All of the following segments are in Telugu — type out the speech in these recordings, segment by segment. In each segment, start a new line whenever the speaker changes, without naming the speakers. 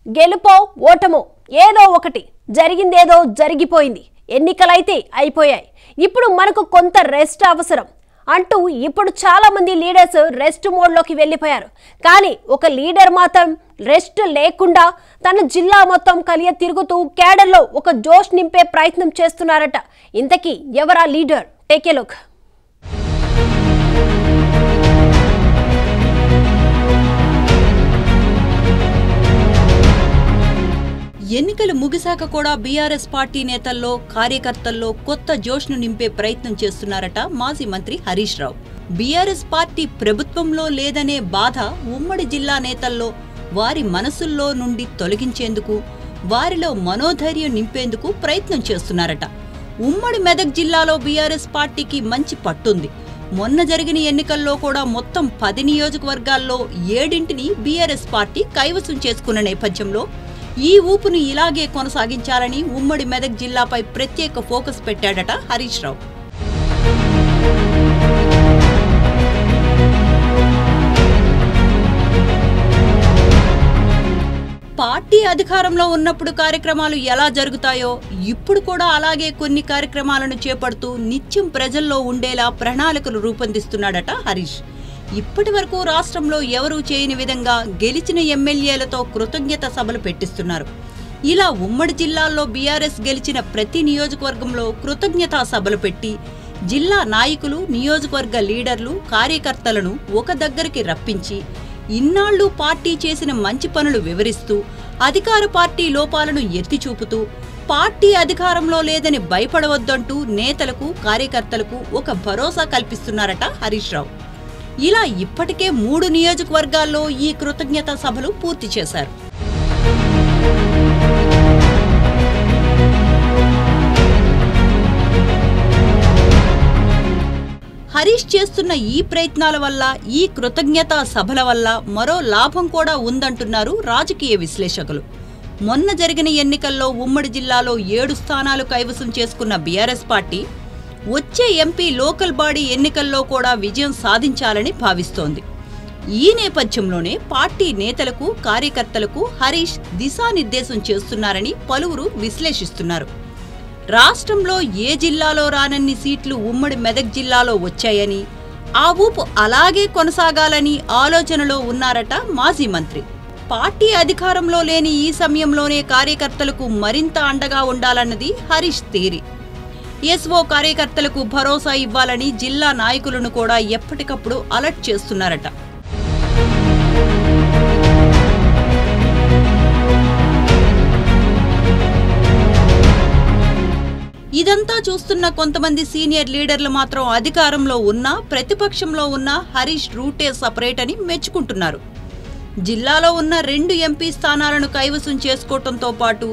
గెలుపో ఓటమో ఏదో ఒకటి జరిగిందేదో జరిగిపోయింది. ఎన్నికలైతే అయిపోయాయి. ఇప్పుడు మనకు కొంత రెస్ట్ అవసరం అంటూ ఇప్పుడు చాలా మంది లీడర్స్ రెస్ట్ మోడ్లోకి వెళ్ళిపోయారు. కానీ ఒక లీడర్ మాత్రం రెస్ట్ లేకుండా తన జిల్లా మొత్తం కలియ తిరుగుతూ క్యాడర్లో ఒక జోష్ నింపే ప్రయత్నం చేస్తున్నారట. ఇంతకీ ఎవరా లీడర్? Take a look.
ఎన్నికలు ముగిశాక కూడా బీఆర్ఎస్ పార్టీ నేతల్లో కార్యకర్తల్లో కొత్త జోష్ను నింపే ప్రయత్నం చేస్తున్నారట మాజీ మంత్రి హరీష్ రావు. బీఆర్ఎస్ పార్టీ ప్రభుత్వంలో లేదనే బాధ ఉమ్మడి జిల్లా నేతల్లో వారి మనసుల్లో నుండి తొలగించేందుకు, వారిలో మనోధైర్యం నింపేందుకు ప్రయత్నం చేస్తున్నారట. ఉమ్మడి మెదక్ జిల్లాలో బీఆర్ఎస్ పార్టీకి మంచి పట్టుంది. మొన్న జరిగిన ఎన్నికల్లో కూడా మొత్తం 10 నియోజకవర్గాల్లో 7ని బీఆర్ఎస్ పార్టీ కైవసం చేసుకున్న నేపథ్యంలో ఈ ఊపును ఇలాగే కొనసాగించాలని ఉమ్మడి మెదక్ జిల్లాపై ప్రత్యేక ఫోకస్ పెట్టాడట హరీష్ రావు. పార్టీ అధికారంలో ఉన్నప్పుడు కార్యక్రమాలు ఎలా జరుగుతాయో ఇప్పుడు కూడా అలాగే కొన్ని కార్యక్రమాలను చేపడుతూ నిత్యం ప్రజల్లో ఉండేలా ప్రణాళికలు రూపొందిస్తున్నాడట హరీష్. ఇప్పటి వరకు రాష్ట్రంలో ఎవరూ చేయని విధంగా గెలిచిన ఎమ్మెల్యేలతో కృతజ్ఞత సభలు పెట్టిస్తున్నారు. ఇలా ఉమ్మడి జిల్లాల్లో బీఆర్ఎస్ గెలిచిన ప్రతి నియోజకవర్గంలో కృతజ్ఞతా సభలు పెట్టి జిల్లా నాయకులు, నియోజకవర్గ లీడర్లు, కార్యకర్తలను ఒక దగ్గరికి రప్పించి ఇన్నాళ్లు పార్టీ చేసిన మంచి పనులు వివరిస్తూ అధికార పార్టీ లోపాలను ఎత్తి చూపుతూ పార్టీ అధికారంలో లేదని భయపడవద్దంటూ నేతలకు, కార్యకర్తలకు ఒక భరోసా కల్పిస్తున్నారట హరీష్ రావు. ఇలా ఇప్పటికే 3 నియోజకవర్గాల్లో ఈ కృతజ్ఞతా సభలు పూర్తి చేశారు. హరీష్ చేస్తున్న ఈ ప్రయత్నాల వల్ల, ఈ కృతజ్ఞతా సభల వల్ల మరో లాభం కూడా ఉందంటున్నారు రాజకీయ విశ్లేషకులు. మొన్న జరిగిన ఎన్నికల్లో ఉమ్మడి జిల్లాలో 7 స్థానాలు కైవసం చేసుకున్న బీఆర్ఎస్ పార్టీ వచ్చే ఎంపీ లోకల్ బాడీ ఎన్నికల్లో కూడా విజయం సాధించాలని భావిస్తోంది. ఈ నేపథ్యంలోనే పార్టీ నేతలకు, కార్యకర్తలకు హరీష్ దిశానిర్దేశం చేస్తున్నారని పలువురు విశ్లేషిస్తున్నారు. రాష్ట్రంలో ఏ జిల్లాలో రానన్ని సీట్లు ఉమ్మడి మెదక్ జిల్లాలో వచ్చాయని, ఆ ఊపు అలాగే కొనసాగాలని ఆలోచనలో ఉన్నారట మాజీ మంత్రి. పార్టీ అధికారంలో లేని ఈ సమయంలోనే కార్యకర్తలకు మరింత అండగా ఉండాలన్నది హరీష్ థియరీ. ఎస్ఓ కార్యకర్తలకు భరోసా ఇవ్వాలని జిల్లా నాయకులను కూడా ఎప్పటికప్పుడు అలర్ట్ చేస్తున్నారట. ఇదంతా చూస్తున్న కొంతమంది సీనియర్ లీడర్లు మాత్రం అధికారంలో ఉన్నా, ప్రతిపక్షంలో ఉన్నా హరీష్ రూటే సపరేట్ అని మెచ్చుకుంటున్నారు. జిల్లాలో ఉన్న 2 ఎంపీ స్థానాలను కైవసం చేసుకోవటంతో పాటు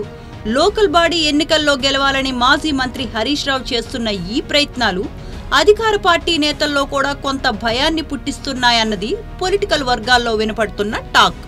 లోకల్ బాడీ ఎన్నికల్లో గెలవాలని మాజీ మంత్రి హరీష్ రావు చేస్తున్న ఈ ప్రయత్నాలు అధికార పార్టీ నేతల్లో కూడా కొంత భయాన్ని పుట్టిస్తున్నాయన్నది పొలిటికల్ వర్గాల్లో వినపడుతున్న టాక్.